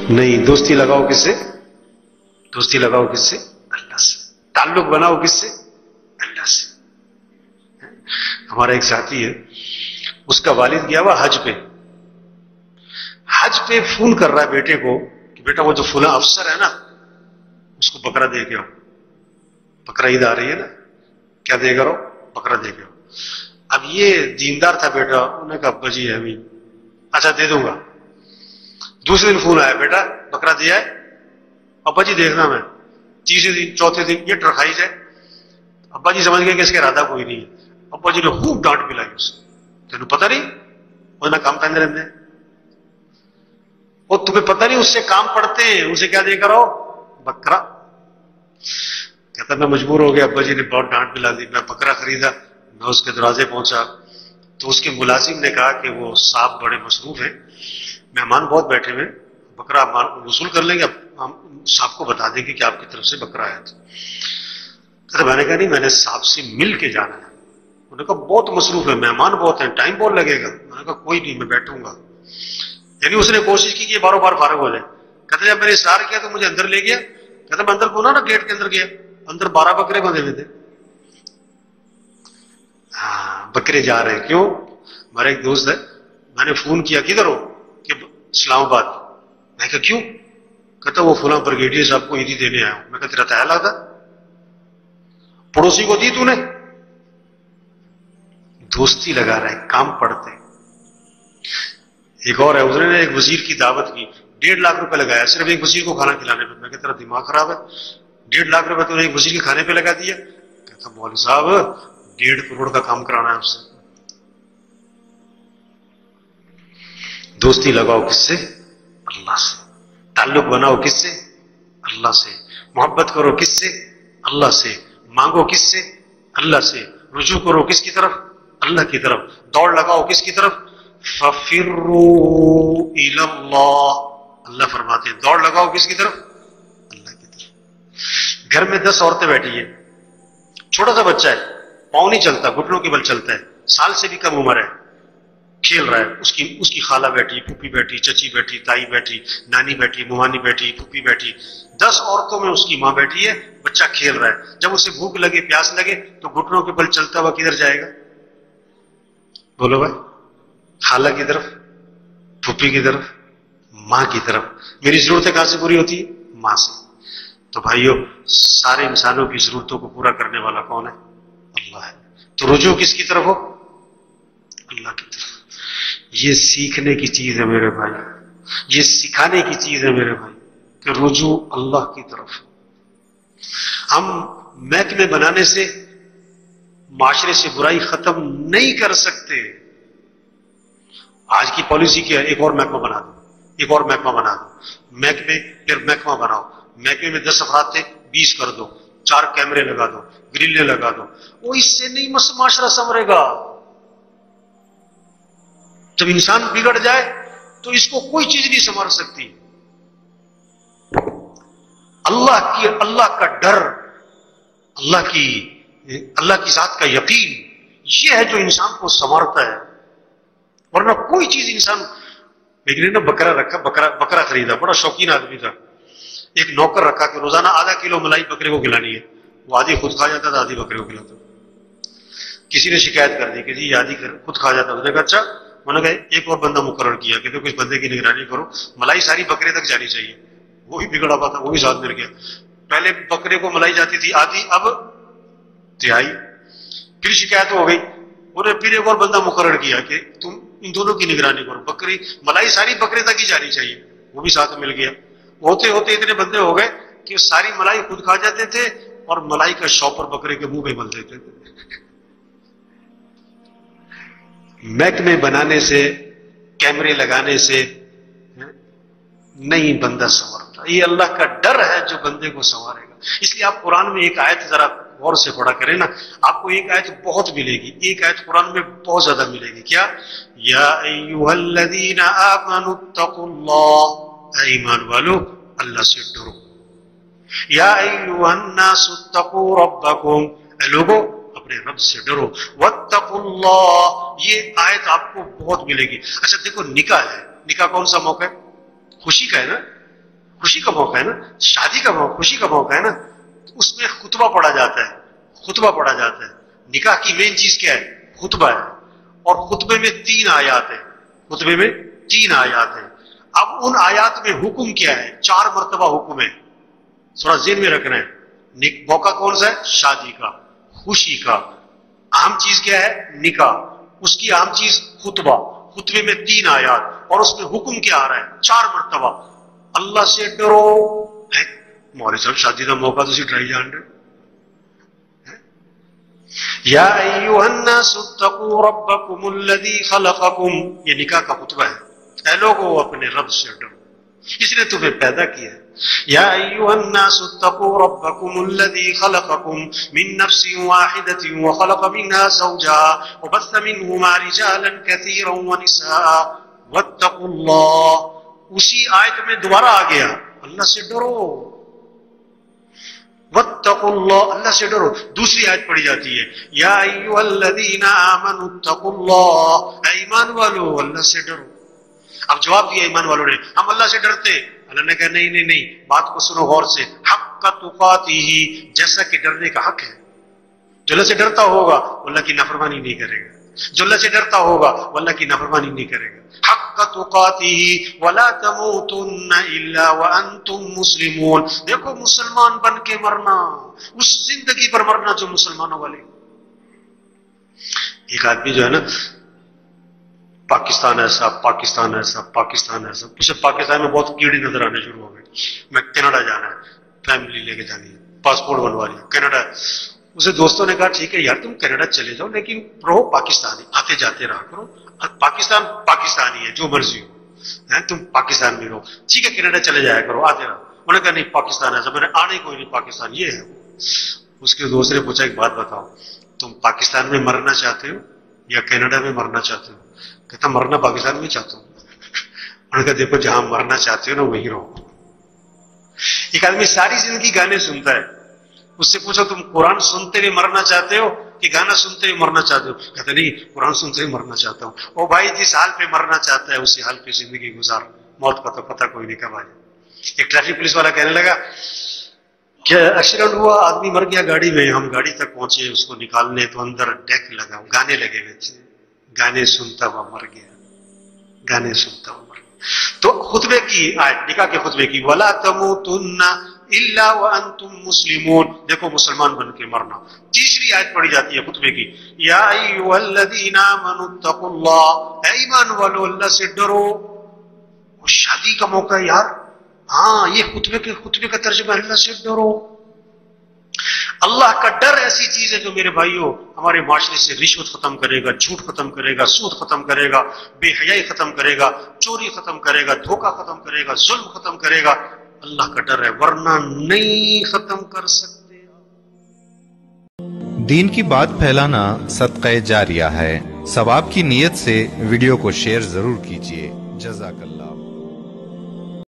نہیں، دوستی لگاؤ کس سے؟ دوستی لگاؤ کس سے؟ اللہ سے. تعلق بناؤ کس سے؟ اللہ سے. ہمارا ایک ساتھی ہے، اس کا والد گیا ہوا حج پہ. حج پہ فون کر رہا ہے بیٹے کو کہ بیٹا وہ جو فلاں افسر ہے نا اس کو بکرا دے کے آؤ. بکرا عید آ رہی ہے نا، کیا دے کر آؤ؟ بکرا دے کے آؤ. اب یہ دیندار تھا بیٹا، انہوں نے کہا ابا جی ہے ابھی، اچھا دے دوں گا. دوسرے دن فون آیا، بیٹا بکرا دیا ہے؟ ابا جی دیکھنا میں. تیسرے دن، چوتھے دن یہ ٹرکھائی جائے. ابا جی سمجھ گئے کہ اس کا ارادہ کوئی نہیں ہے. ابا جی نے خوب ڈانٹ پلائی اسے، تینوں پتہ نہیں ورنہ کام پہننے رہتے ہیں، اور تمہیں پتہ نہیں اس سے کام پڑتے ہیں، اسے کیا دے کر آؤ؟ بکرا. کہتا میں مجبور ہو گیا، ابا جی نے بہت ڈانٹ پلا دی. میں بکرا خریدا، میں اس کے دروازے پہنچا تو اس کے ملازم نے کہا کہ وہ صاحب بڑے مصروف ہیں، مہمان بہت بیٹھے ہوئے، بکرا وصول کر لیں گے، ہم صاحب کو بتا دیں گے کہ آپ کی طرف سے بکرا آیا تھا. کہتا میں نے کہا نہیں، میں نے صاحب سے مل کے جانا ہے. انہوں نے کہا بہت مصروف ہے، مہمان بہت ہیں، ٹائم بہت لگے گا. میں نے کہا کوئی نہیں، میں بیٹھوں گا. یعنی اس نے کوشش کی کہ یہ باروں بار فارغ ہو جائے. کہتے جب میں نے اشارہ کیا تو مجھے اندر لے گیا. کہتا میں اندر پہنچا نا، گیٹ کے اندر گیا، اندر 12 بکرے بندھے ہوئے تھے. ہاں بکرے جا رہے ہیں. کیوں؟ ہمارا ایک دوست ہے، میں نے فون کیا کدھر ہو؟ کہ اسلام آباد. میں کہا کیوں؟ کہتا وہ فلاں بریگیڈیئر صاحب کو عیدی دینے آیا ہوں. میں کہا تیرا تایا لگتا، پڑوسی کو دی تو نے؟ دوستی لگا رہے، کام پڑتے. ایک اور ہے، اس نے ایک وزیر کی دعوت کی، 1.5 لاکھ روپے لگایا صرف ایک وزیر کو کھانا کھلانے پہ. میں کہتا تیرا دماغ خراب ہے، 1.5 لاکھ روپے تو نے ایک وزیر کے کھانے پہ لگا دیا. کہتا مولوی صاحب 1.5 کروڑ کا کام کرانا ہے اس سے. دوستی لگاؤ کس سے؟ اللہ سے. تعلق بناؤ کس سے؟ اللہ سے. محبت کرو کس سے؟ اللہ سے. مانگو کس سے؟ اللہ سے. رجوع کرو کس کی طرف؟ اللہ کی طرف. دوڑ لگاؤ کس کی طرف؟ فَفِرُّوا إِلَى اللَّهِ. اللہ فرماتے ہیں دوڑ لگاؤ کس کی طرف؟ اللہ کی طرف. گھر میں 10 عورتیں بیٹھی ہیں، چھوٹا سا بچہ ہے، پاؤں نہیں چلتا، گھٹنوں کے بل چلتا ہے، سال سے بھی کم عمر ہے، کھیل رہا ہے. اس کی خالہ بیٹھی، پھوپھی بیٹھی، چچی بیٹھی، تائی بیٹھی، نانی بیٹھی، مومانی بیٹھی، پھوپھی بیٹھی، 10 عورتوں میں اس کی ماں بیٹھی ہے، بچہ کھیل رہا ہے. جب اسے بھوک لگے، پیاس لگے تو گھٹنوں کے بل چلتا ہوا کدھر جائے گا؟ بولو بھائی، خالہ کی طرف، پھوپھی کی طرف، ماں کی طرف. میری ضرورتیں کہاں سے پوری ہوتی ہیں؟ ماں سے. تو بھائیو، سارے انسانوں کی ضرورتوں کو پورا کرنے والا کون ہے؟ اللہ ہے. تو رجوع کس کی طرف ہو؟ اللہ کی طرف. یہ سیکھنے کی چیز ہے میرے بھائی، یہ سکھانے کی چیز ہے میرے بھائی کہ رجوع اللہ کی طرف. ہم محکمے بنانے سے معاشرے سے برائی ختم نہیں کر سکتے. آج کی پالیسی کیا ہے؟ ایک اور محکمہ بنا دو، ایک اور محکمہ بنا دو. محکمے پھر محکمہ بناؤ. محکمے میں 10 افراد تھے، 20 کر دو، 4 کیمرے لگا دو، گرلیں لگا دو. وہ اس سے نہیں معاشرہ سنورے گا. جب انسان بگڑ جائے تو اس کو کوئی چیز نہیں سنوار سکتی. اللہ کا ڈر، اللہ کی ذات کا یقین، یہ ہے جو انسان کو سنوارتا ہے. ورنہ کوئی چیز انسان. ایک نے بکرا رکھا، بکرا خریدا، بڑا شوقین آدمی تھا. ایک نوکر رکھا کہ روزانہ آدھا کلو ملائی بکرے کو کھلانی ہے. وہ آدھی خود کھا جاتا تھا، آدھی بکرے کو کھلاتا. کسی نے شکایت کر دی کہ جی یہ آدھی خود کھا جاتا. اس نے کہا اچھا. انہوں نے کہا ایک اور بندہ مقرر کیا کہ دیکھو اس بندے کی نگرانی کرو، ملائی ساری بکرے تک جانی چاہیے. وہ بھی بگڑا ہوا تھا، وہ بھی ساتھ مل گیا. پہلے بکرے کو ملائی جاتی تھی آدھی، اب تہائی. پھر شکایت ہو گئی، انہوں نے پھر ایک اور بندہ مقرر کیا کہ تم ان دونوں کی نگرانی کرو، بکری ملائی ساری بکرے تک ہی جانی چاہیے. وہ بھی ساتھ مل گیا. ہوتے ہوتے اتنے بندے ہو گئے کہ ساری ملائی خود کھا جاتے تھے اور ملائی کا شاپر بکرے کے منہ پہ مل دیتے تھے. محکمے بنانے سے، کیمرے لگانے سے نہیں بندہ سنورتا. یہ اللہ کا ڈر ہے جو بندے کو سنوارے گا. اس لیے آپ قرآن میں ایک آیت ذرا غور سے پڑھا کریں نا، آپ کو ایک آیت بہت ملے گی. ایک آیت قرآن میں بہت زیادہ ملے گی. کیا؟ یا ایھا الذین آمنوا اتقوا اللہ، اے ایمان والو اللہ سے ڈرو. یا ایھا الناس اتقوا ربکم، اے لوگو اپنے رب سے ڈرو. واتقوا اللہ، یہ آیت آپ کو بہت ملے گی. اچھا دیکھو، نکاح ہے، نکاح کون سا موقع ہے؟ خوشی کا ہے نا. خوشی کا موقع ہے نا، شادی کا موقع، خوشی کا موقع ہے نا، اس میں خطبہ پڑھا جاتا ہے، خطبہ پڑھا جاتا ہے. نکاح کی مین چیز کیا ہے؟ خطبہ ہے. اور خطبے میں 3 آیات ہیں، خطبے میں 3 آیات ہیں. اب ان آیات میں حکم کیا ہے؟ 4 مرتبہ حکم ہے، تھوڑا ذہن میں رکھنا ہے. موقع کون سا ہے؟ شادی کا، خوشی کا. اہم چیز کیا ہے؟ نکاح. اس کی اہم چیز خطبہ. خطبے میں 3 آیات اور اس میں حکم کیا آ رہا ہے؟ 4 مرتبہ. اللہ سے ڈرو. مولوی صاحب شادی کا موقع تو ڈرائی جان رہے. یا ایھا الناس اتقوا ربکم الذی خلقکم، یہ نکاح کا خطبہ ہے. اے لوگوں اپنے رب سے ڈرو، اس نے تمہیں پیدا کیا ہے. یا ایھا الناس اتقوا ربکم الذی خلقکم من نفس واحدۃ وخلق منها زوجها وبث منهما رجالا كثيرا ونساء واتقوا اللہ. اسی آیت میں دوبارہ آ گیا اللہ سے ڈرو، واتقوا اللہ، اللہ سے ڈرو. دوسری آیت پڑھی جاتی ہے یا ایھا الذین آمنوا اتقوا اللہ، اے ایمان والو اللہ سے ڈرو. اب جواب دیا ایمان والوں نے ہم اللہ سے ڈرتے ہیں. اللہ نے کہا نہیں نہیں نہیں، بات کو سنو غور سے. حق تقاتہ، جیسا کہ ڈرنے کا حق ہے. جو اللہ سے ڈرتا ہوگا وہ اللہ کی نافرمانی نہیں کرے گا، جو اللہ سے ڈرتا ہوگا وہ اللہ کی نافرمانی نہیں کرے گا. حق تقاتہ ولا تموتن الا وانتم مسلمون. دیکھو مسلمان بن کے مرنا، اس زندگی پر مرنا جو مسلمانوں والی. ایک آدمی جو ہے نا پاکستان ایسا، پاکستان ایسا، پاکستان ایسا، اسے پاکستان میں بہت کیڑے نظر آنے شروع ہو گئے. میں کینیڈا جانا ہے، فیملی لے کے جانی ہے، پاسپورٹ بنوا لیا، کینیڈا. اسے دوستوں نے کہا ٹھیک ہے یار تم کینیڈا چلے جاؤ لیکن رہو پاکستانی، آتے جاتے رہا کرو. پاکستان پاکستانی ہے، جو مرضی ہو، تم پاکستان میں رہو. ٹھیک ہے کینیڈا چلے جایا کرو، آتے رہو. انہوں نے کہا نہیں پاکستان ایسا، میں نے آنے کوئی نہیں، پاکستان یہ ہے. اس کے دوست نے پوچھا ایک بات بتاؤ، تم پاکستان میں مرنا چاہتے ہو یا کینیڈا میں مرنا چاہتے ہو؟ کہتا مرنا پاکستان میں چاہتا ہوں. انہوں نے کہا دیکھو جہاں مرنا چاہتے ہو نا وہیں رہو. ایک آدمی ساری زندگی گانے سنتا ہے، اس سے پوچھو تم قرآن سنتے ہوئے مرنا چاہتے ہو کہ گانا سنتے ہوئے مرنا چاہتے ہو؟ کہتا نہیں قرآن سنتے ہوئے مرنا چاہتا ہوں. او بھائی جس حال پہ مرنا چاہتا ہے اسی حال پہ زندگی گزار، موت کا تو پتہ کوئی نہیں کب آ جائے. ایک ٹریفک پولیس والا کہنے لگا کہ ایکسیڈنٹ ہوا، آدمی مر گیا گاڑی میں. ہم گاڑی تک پہنچے اس کو نکالنے تو اندر ڈیک لگا، گانے لگے ہوئے تھے. گانے سنتا ہوا مر گیا، گانے سنتا ہوا مر گیا. تو خطبے کی آیت، نکاح کے خطبے کی وَلَا تَمُوتُنَّ إِلَّا وَأَنْتُمْ مُسْلِمُونَ، دیکھو مسلمان بن کے مرنا. تیسری آیت پڑھی جاتی ہے خطبے کی یا ایھا الذین آمنوا اتقوا اللہ، اے ایمان والو اللہ سے ڈرو. وہ شادی کا موقع ہے یار. ہاں یہ خطبے کا ترجمہ اللہ سے ڈرو. اللہ کا ڈر ایسی چیز ہے جو میرے بھائیوں ہمارے معاشرے سے رشوت ختم کرے گا، جھوٹ ختم کرے گا، سود ختم کرے گا، بے حیائی ختم کرے گا، چوری ختم کرے گا، دھوکہ ختم کرے گا، ظلم ختم کرے گا. اللہ کا ڈر ہے، ورنہ نہیں ختم کر سکتے. دین کی بات پھیلانا صدقہ جاریہ ہے. ثواب کی نیت سے ویڈیو کو شیئر ضرور کیجیے. جزاک اللہ.